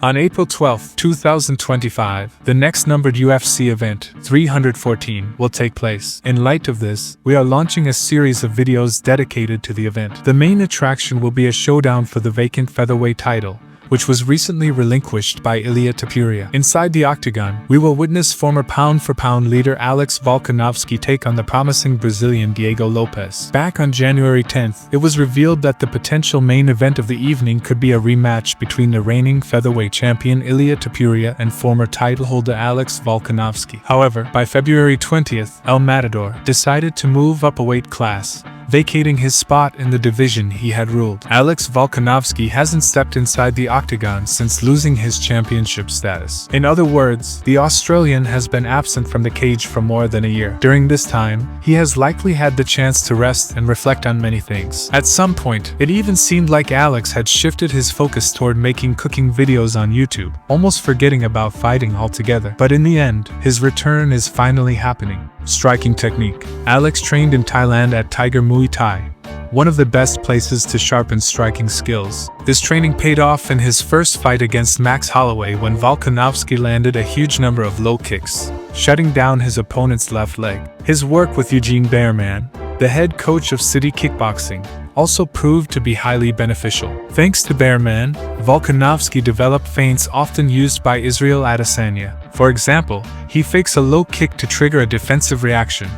On April 12, 2025, the next numbered UFC event, 314, will take place. In light of this, we are launching a series of videos dedicated to the event. The main attraction will be a showdown for the vacant featherweight title, which was recently relinquished by Ilia Topuria. Inside the Octagon, we will witness former pound-for-pound leader Alex Volkanovski take on the promising Brazilian Diego Lopes. Back on January 10th, it was revealed that the potential main event of the evening could be a rematch between the reigning featherweight champion Ilia Topuria and former title holder Alex Volkanovski. However, by February 20th, El Matador decided to move up a weight class, vacating his spot in the division he had ruled. Alex Volkanovski hasn't stepped inside the Octagon since losing his championship status. In other words, the Australian has been absent from the cage for more than a year. During this time, he has likely had the chance to rest and reflect on many things. At some point, it even seemed like Alex had shifted his focus toward making cooking videos on YouTube, almost forgetting about fighting altogether. But in the end, his return is finally happening. Striking technique. Alex trained in Thailand at Tiger Muay Thai, one of the best places to sharpen striking skills. This training paid off in his first fight against Max Holloway when Volkanovski landed a huge number of low kicks, shutting down his opponent's left leg. His work with Eugene Bearman, the head coach of City Kickboxing, also proved to be highly beneficial. Thanks to Bearman, Volkanovski developed feints often used by Israel Adesanya. For example, he fakes a low kick to trigger a defensive reaction,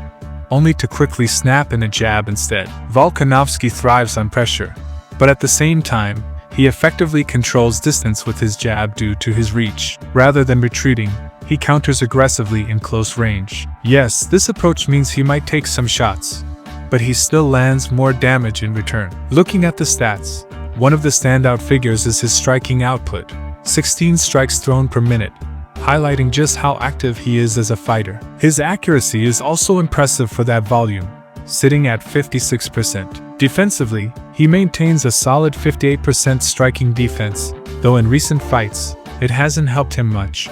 only to quickly snap in a jab instead. Volkanovski thrives on pressure, but at the same time, he effectively controls distance with his jab due to his reach. Rather than retreating, he counters aggressively in close range. Yes, this approach means he might take some shots, but he still lands more damage in return. Looking at the stats, one of the standout figures is his striking output, 16 strikes thrown per minute, highlighting just how active he is as a fighter. His accuracy is also impressive for that volume, sitting at 56%. Defensively, he maintains a solid 58% striking defense, though in recent fights, it hasn't helped him much.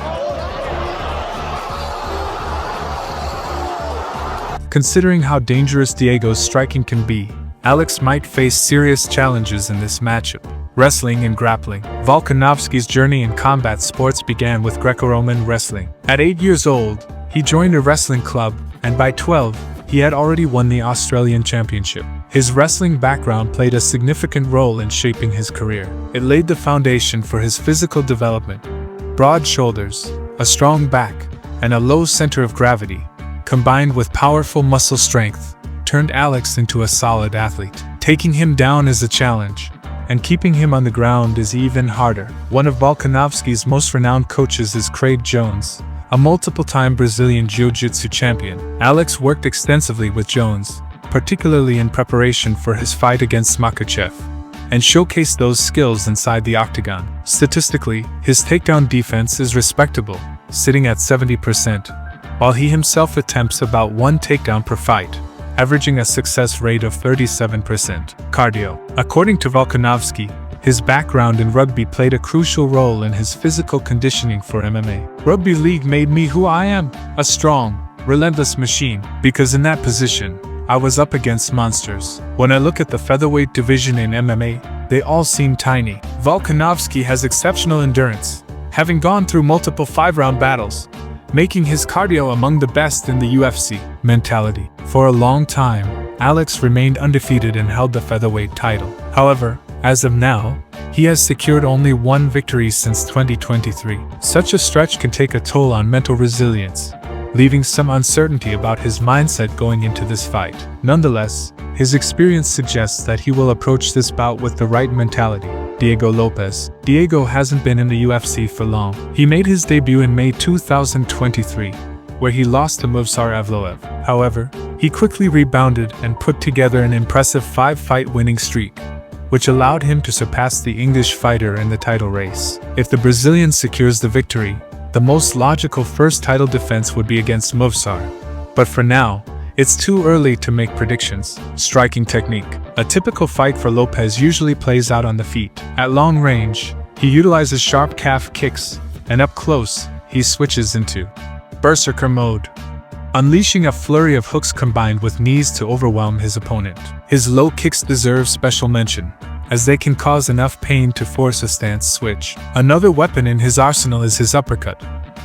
Considering how dangerous Diego's striking can be, Alex might face serious challenges in this matchup. Wrestling and grappling. Volkanovski's journey in combat sports began with Greco-Roman wrestling. At 8 years old, he joined a wrestling club, and by 12, he had already won the Australian Championship. His wrestling background played a significant role in shaping his career. It laid the foundation for his physical development. Broad shoulders, a strong back, and a low center of gravity, combined with powerful muscle strength, turned Alex into a solid athlete. Taking him down is a challenge, and keeping him on the ground is even harder. One of Volkanovski's most renowned coaches is Craig Jones, a multiple-time Brazilian Jiu-Jitsu champion. Alex worked extensively with Jones, particularly in preparation for his fight against Makhachev, and showcased those skills inside the Octagon. Statistically, his takedown defense is respectable, sitting at 70%, while he himself attempts about one takedown per fight, averaging a success rate of 37%. Cardio. According to Volkanovski, his background in rugby played a crucial role in his physical conditioning for MMA. Rugby league made me who I am, a strong, relentless machine, because in that position, I was up against monsters. When I look at the featherweight division in MMA, they all seem tiny. Volkanovski has exceptional endurance, having gone through multiple 5-round battles, making his cardio among the best in the UFC. Mentality. For a long time, Alex remained undefeated and held the featherweight title. However, as of now, he has secured only one victory since 2023. Such a stretch can take a toll on mental resilience, leaving some uncertainty about his mindset going into this fight. Nonetheless, his experience suggests that he will approach this bout with the right mentality. Diego Lopes. Diego hasn't been in the UFC for long. He made his debut in May 2023, where he lost to Movsar Evloev. However, he quickly rebounded and put together an impressive 5-fight winning streak, which allowed him to surpass the English fighter in the title race. If the Brazilian secures the victory, the most logical first title defense would be against Movsar. But for now, it's too early to make predictions. Striking technique. A typical fight for Lopes usually plays out on the feet. At long range, he utilizes sharp calf kicks, and up close, he switches into berserker mode, unleashing a flurry of hooks combined with knees to overwhelm his opponent. His low kicks deserve special mention, as they can cause enough pain to force a stance switch. Another weapon in his arsenal is his uppercut,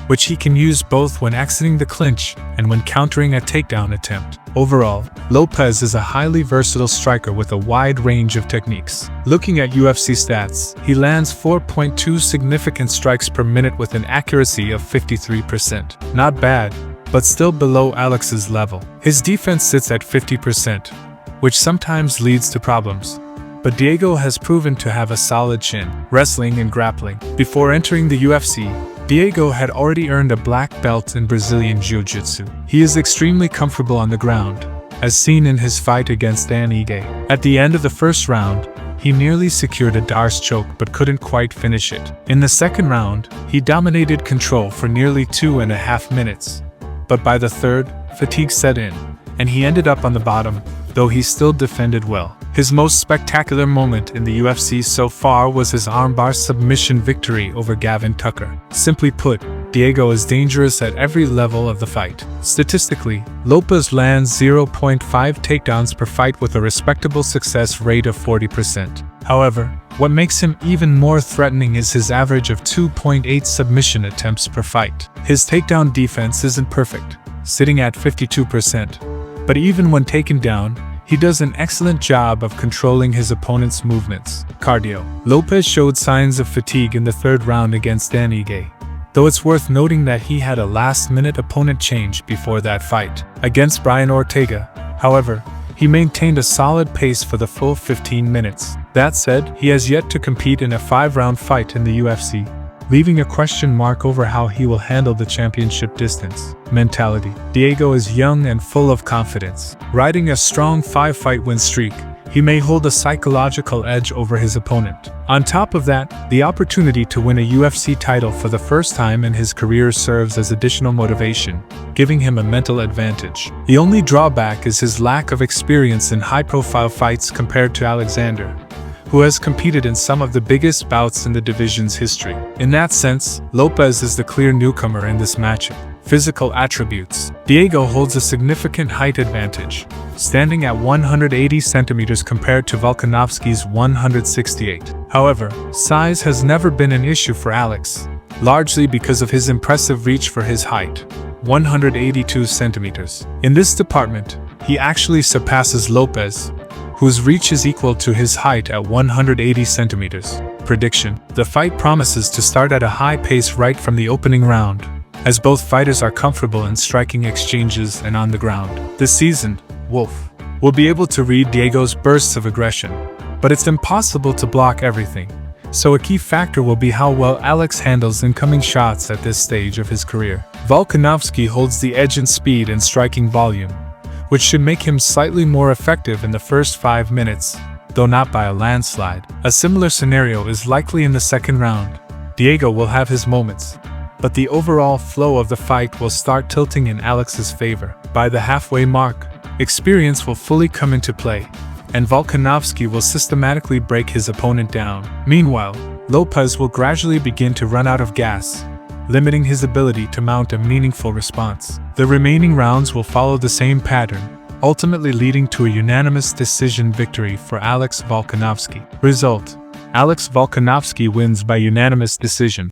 which he can use both when exiting the clinch and when countering a takedown attempt. Overall, Lopes is a highly versatile striker with a wide range of techniques. Looking at UFC stats, he lands 4.2 significant strikes per minute with an accuracy of 53%. Not bad, but still below Alex's level. His defense sits at 50%, which sometimes leads to problems. But Diego has proven to have a solid chin, wrestling and grappling. Before entering the UFC, Diego had already earned a black belt in Brazilian Jiu-Jitsu. He is extremely comfortable on the ground, as seen in his fight against Dan Ige. At the end of the first round, he nearly secured a Darce choke but couldn't quite finish it. In the second round, he dominated control for nearly 2.5 minutes. But by the third, fatigue set in, and he ended up on the bottom, though he still defended well. His most spectacular moment in the UFC so far was his armbar submission victory over Gavin Tucker. Simply put, Diego is dangerous at every level of the fight. Statistically, Lopes lands 0.5 takedowns per fight with a respectable success rate of 40%. However, what makes him even more threatening is his average of 2.8 submission attempts per fight. His takedown defense isn't perfect, sitting at 52%. But even when taken down, he does an excellent job of controlling his opponent's movements. Cardio. Lopes showed signs of fatigue in the third round against Dan Ige, though it's worth noting that he had a last-minute opponent change before that fight. Against Brian Ortega, however, he maintained a solid pace for the full 15 minutes. That said, he has yet to compete in a 5-round fight in the UFC, leaving a question mark over how he will handle the championship distance. Mentality. Diego is young and full of confidence. Riding a strong 5-fight win streak, he may hold a psychological edge over his opponent. On top of that, the opportunity to win a UFC title for the first time in his career serves as additional motivation, giving him a mental advantage. The only drawback is his lack of experience in high-profile fights compared to Alexander, who has competed in some of the biggest bouts in the division's history. In that sense, Lopes is the clear newcomer in this matchup. Physical attributes. Diego holds a significant height advantage, standing at 180 centimeters compared to Volkanovski's 168. However, size has never been an issue for Alex, largely because of his impressive reach for his height, 182 centimeters. In this department, he actually surpasses Lopes, whose reach is equal to his height at 180 centimeters. Prediction. The fight promises to start at a high pace right from the opening round, as both fighters are comfortable in striking exchanges and on the ground. The seasoned Wolf will be able to read Diego's bursts of aggression, but it's impossible to block everything, so a key factor will be how well Alex handles incoming shots at this stage of his career. Volkanovski holds the edge in speed and striking volume, which should make him slightly more effective in the first 5 minutes, though not by a landslide. A similar scenario is likely in the second round. Diego will have his moments, but the overall flow of the fight will start tilting in Alex's favor. By the halfway mark, experience will fully come into play, and Volkanovski will systematically break his opponent down. Meanwhile, Lopes will gradually begin to run out of gas, limiting his ability to mount a meaningful response. The remaining rounds will follow the same pattern, ultimately leading to a unanimous decision victory for Alex Volkanovski. Result: Alex Volkanovski wins by unanimous decision.